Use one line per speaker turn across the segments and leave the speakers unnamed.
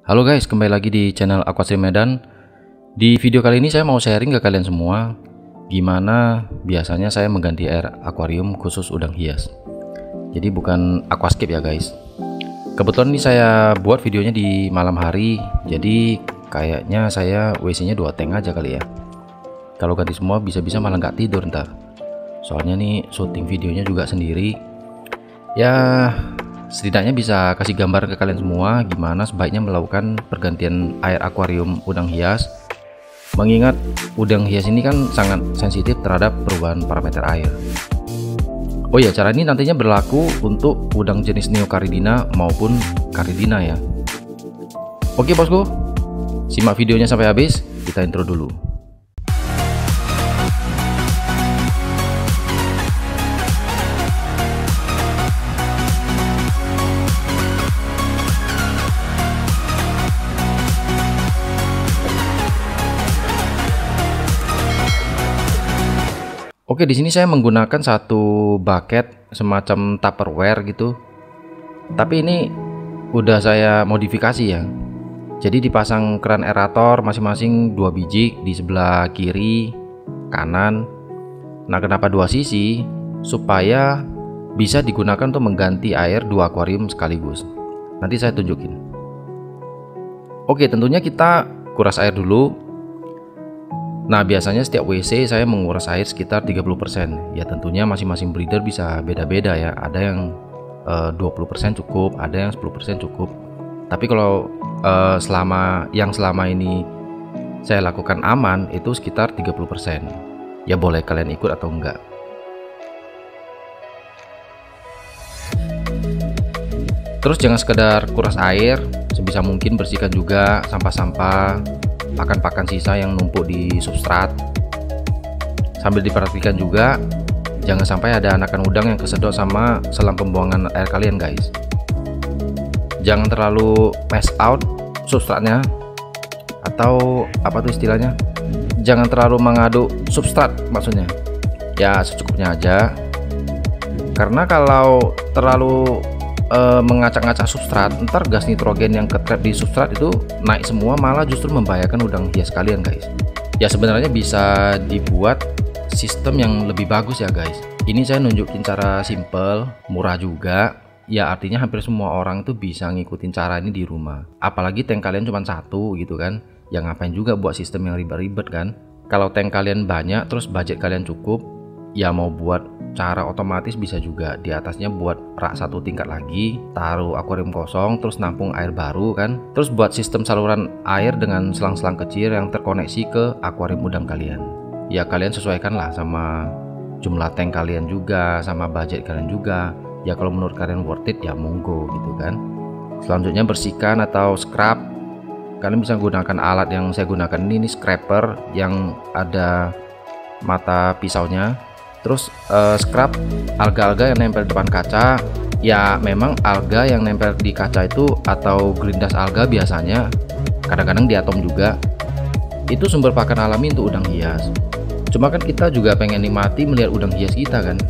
Halo guys, kembali lagi di channel Aquasrim Medan. Di video kali ini saya mau sharing ke kalian semua gimana biasanya saya mengganti air akuarium khusus udang hias. Jadi bukan aquascape ya guys. Kebetulan ini saya buat videonya di malam hari, jadi kayaknya saya WC-nya 2 tank aja kali ya. Kalau ganti semua bisa-bisa malah nggak tidur ntar. Soalnya nih syuting videonya juga sendiri. Ya setidaknya bisa kasih gambar ke kalian semua gimana sebaiknya melakukan pergantian air akuarium udang hias, mengingat udang hias ini kan sangat sensitif terhadap perubahan parameter air. Oh ya, cara ini nantinya berlaku untuk udang jenis Neocaridina maupun Caridina ya. Oke bosku, simak videonya sampai habis. Kita intro dulu. Oke, di sini saya menggunakan satu bucket semacam Tupperware gitu. Tapi ini udah saya modifikasi ya. Jadi dipasang keran aerator masing-masing 2 biji di sebelah kiri, kanan. Nah, kenapa 2 sisi? Supaya bisa digunakan untuk mengganti air 2 akuarium sekaligus. Nanti saya tunjukin. Oke, tentunya kita kuras air dulu. Nah, biasanya setiap WC saya menguras air sekitar 30%. Ya tentunya masing-masing breeder bisa beda-beda ya. Ada yang 20% cukup, ada yang 10% cukup. Tapi kalau selama ini saya lakukan aman itu sekitar 30%. Ya boleh kalian ikut atau enggak. Terus jangan sekedar kuras air, sebisa mungkin bersihkan juga sampah-sampah, pakan-pakan sisa yang numpuk di substrat. Sambil diperhatikan juga jangan sampai ada anakan udang yang kesedot sama selang pembuangan air kalian guys. Jangan terlalu pass out substratnya, atau apa tuh istilahnya, jangan terlalu mengaduk substrat maksudnya. Ya secukupnya aja, karena kalau terlalu mengacak-ngacak substrat, ntar gas nitrogen yang ketrap di substrat itu naik semua, malah justru membahayakan udang hias kalian guys. Ya sebenarnya bisa dibuat sistem yang lebih bagus ya guys. Ini saya nunjukin cara simple, murah juga. Ya artinya hampir semua orang tuh bisa ngikutin cara ini di rumah. Apalagi tank kalian cuma 1 gitu kan. Ya ngapain juga buat sistem yang ribet-ribet kan. Kalau tank kalian banyak terus budget kalian cukup, ya mau buat cara otomatis bisa juga. Di atasnya buat rak 1 tingkat lagi, taruh akuarium kosong, terus nampung air baru kan. Terus buat sistem saluran air dengan selang-selang kecil yang terkoneksi ke akuarium udang kalian. Ya kalian sesuaikan lah sama jumlah tank kalian juga, sama budget kalian juga. Ya kalau menurut kalian worth it ya monggo gitu kan. Selanjutnya bersihkan atau scrub. Kalian bisa gunakan alat yang saya gunakan ini scraper yang ada mata pisaunya. Terus scrub alga-alga yang nempel depan kaca. Ya memang alga yang nempel di kaca itu atau gerindas alga biasanya, kadang-kadang diatom juga, itu sumber pakan alami untuk udang hias. Cuma kan kita juga pengen nikmati melihat udang hias kita kan.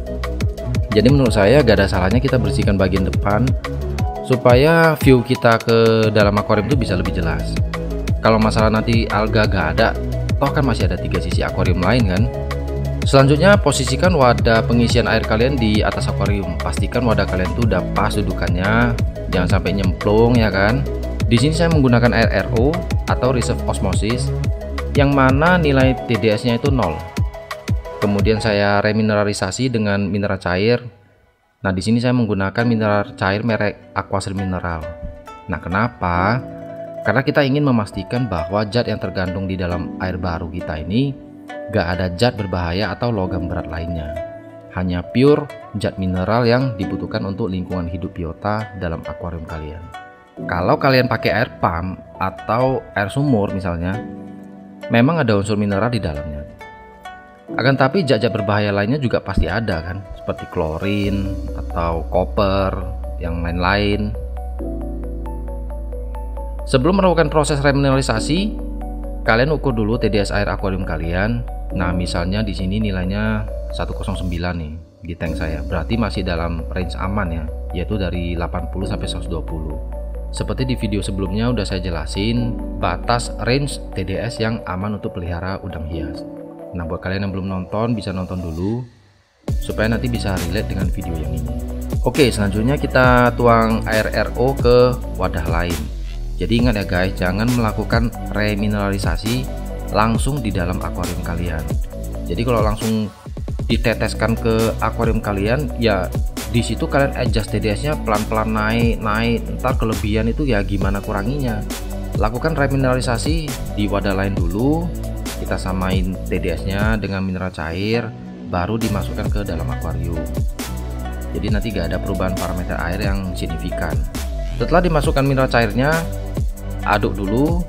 Jadi menurut saya gak ada salahnya kita bersihkan bagian depan supaya view kita ke dalam akuarium itu bisa lebih jelas. Kalau masalah nanti alga gak ada, toh kan masih ada 3 sisi akuarium lain kan. Selanjutnya posisikan wadah pengisian air kalian di atas akuarium. Pastikan wadah kalian tuh udah pas dudukannya, jangan sampai nyemplung ya kan. Di sini saya menggunakan air RO atau reserve osmosis, yang mana nilai TDS-nya itu 0. Kemudian saya remineralisasi dengan mineral cair. Nah di sini saya menggunakan mineral cair merek Aquasrim Mineral. Nah kenapa? Karena kita ingin memastikan bahwa zat yang tergandung di dalam air baru kita ini gak ada zat berbahaya atau logam berat lainnya. Hanya pure zat mineral yang dibutuhkan untuk lingkungan hidup biota dalam akuarium kalian. Kalau kalian pakai air pump atau air sumur misalnya, memang ada unsur mineral di dalamnya. Akan tapi zat-zat berbahaya lainnya juga pasti ada kan, seperti klorin atau koper yang lain-lain. Sebelum melakukan proses remineralisasi, kalian ukur dulu TDS air akuarium kalian. Nah misalnya di sini nilainya 109 nih di tank saya, berarti masih dalam range aman ya, yaitu dari 80 sampai 120. Seperti di video sebelumnya udah saya jelasin batas range TDS yang aman untuk pelihara udang hias. Nah, buat kalian yang belum nonton bisa nonton dulu supaya nanti bisa relate dengan video yang ini. Oke, selanjutnya kita tuang air RO ke wadah lain. Jadi ingat ya guys, jangan melakukan remineralisasi langsung di dalam akuarium kalian. Jadi kalau langsung diteteskan ke akuarium kalian, ya di situ kalian adjust TDS-nya pelan-pelan naik, ntar kelebihan itu ya gimana kuranginya. Lakukan remineralisasi di wadah lain dulu, kita samain TDS-nya dengan mineral cair, baru dimasukkan ke dalam akuarium. Jadi nanti gak ada perubahan parameter air yang signifikan. Setelah dimasukkan mineral cairnya, aduk dulu,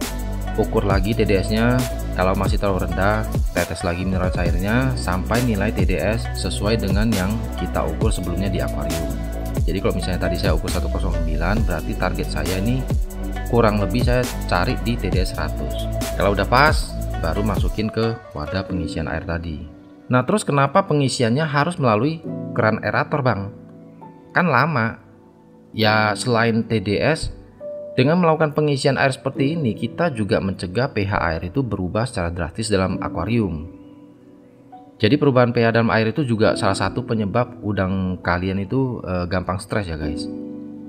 ukur lagi TDS-nya. Kalau masih terlalu rendah, tetes lagi mineral cairnya sampai nilai TDS sesuai dengan yang kita ukur sebelumnya di akuarium. Jadi kalau misalnya tadi saya ukur 109, berarti target saya ini kurang lebih saya cari di TDS 100. Kalau udah pas, baru masukin ke wadah pengisian air tadi. Nah, terus kenapa pengisiannya harus melalui keran aerator, Bang? Kan lama. Ya selain TDS, dengan melakukan pengisian air seperti ini, kita juga mencegah pH air itu berubah secara drastis dalam akuarium. Jadi perubahan pH dalam air itu juga salah satu penyebab udang kalian itu gampang stres ya guys.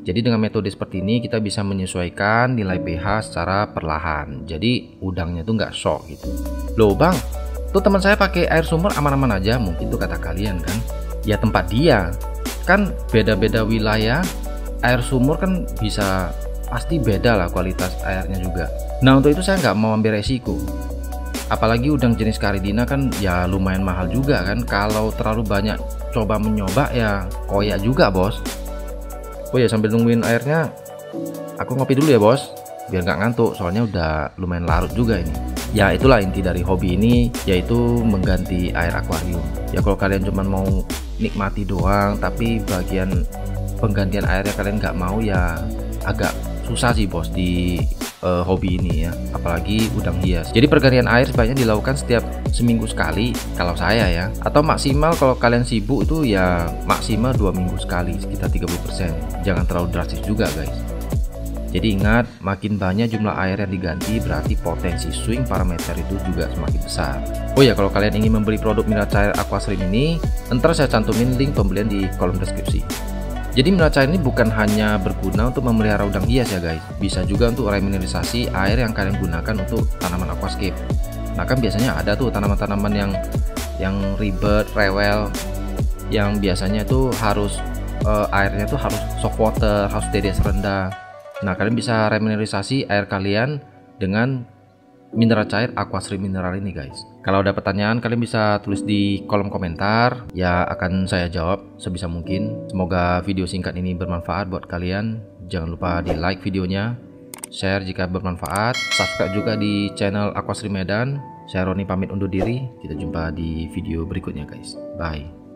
Jadi dengan metode seperti ini kita bisa menyesuaikan nilai pH secara perlahan. Jadi udangnya tuh nggak shock gitu. Loh Bang, tuh teman saya pakai air sumur aman-aman aja, mungkin tuh kata kalian kan. Ya tempat dia, kan beda-beda wilayah, air sumur kan bisa pasti beda lah kualitas airnya juga. Nah untuk itu saya nggak mau ambil resiko, apalagi udang jenis Caridina kan ya lumayan mahal juga kan. Kalau terlalu banyak coba menyoba ya koyak juga bos. Oh ya, sambil nungguin airnya aku ngopi dulu ya bos, biar nggak ngantuk soalnya udah lumayan larut juga ini. Ya itulah inti dari hobi ini, yaitu mengganti air akuarium. Ya kalau kalian cuma mau nikmati doang tapi bagian penggantian airnya kalian nggak mau, ya agak susah sih bos di hobi ini ya, apalagi udang hias. Jadi pergantian air sebaiknya dilakukan setiap seminggu sekali kalau saya ya, atau maksimal kalau kalian sibuk itu ya maksimal 2 minggu sekali, sekitar 30%. Jangan terlalu drastis juga guys. Jadi ingat, makin banyak jumlah air yang diganti berarti potensi swing parameter itu juga semakin besar. Oh ya, kalau kalian ingin membeli produk mineral cair Aquastream ini, ntar saya cantumin link pembelian di kolom deskripsi. Jadi mineral cair ini bukan hanya berguna untuk memelihara udang hias ya guys, bisa juga untuk remineralisasi air yang kalian gunakan untuk tanaman aquascape. Nah kan biasanya ada tuh tanaman-tanaman yang ribet, rewel, yang biasanya tuh harus airnya tuh harus soft water, harus TDS rendah. Nah kalian bisa remineralisasi air kalian dengan mineral cair Aquastream mineral ini guys. Kalau ada pertanyaan kalian bisa tulis di kolom komentar, ya akan saya jawab sebisa mungkin. Semoga video singkat ini bermanfaat buat kalian. Jangan lupa di like videonya, share jika bermanfaat, subscribe juga di channel Aquastream Medan. Saya Roni pamit undur diri, kita jumpa di video berikutnya guys. Bye.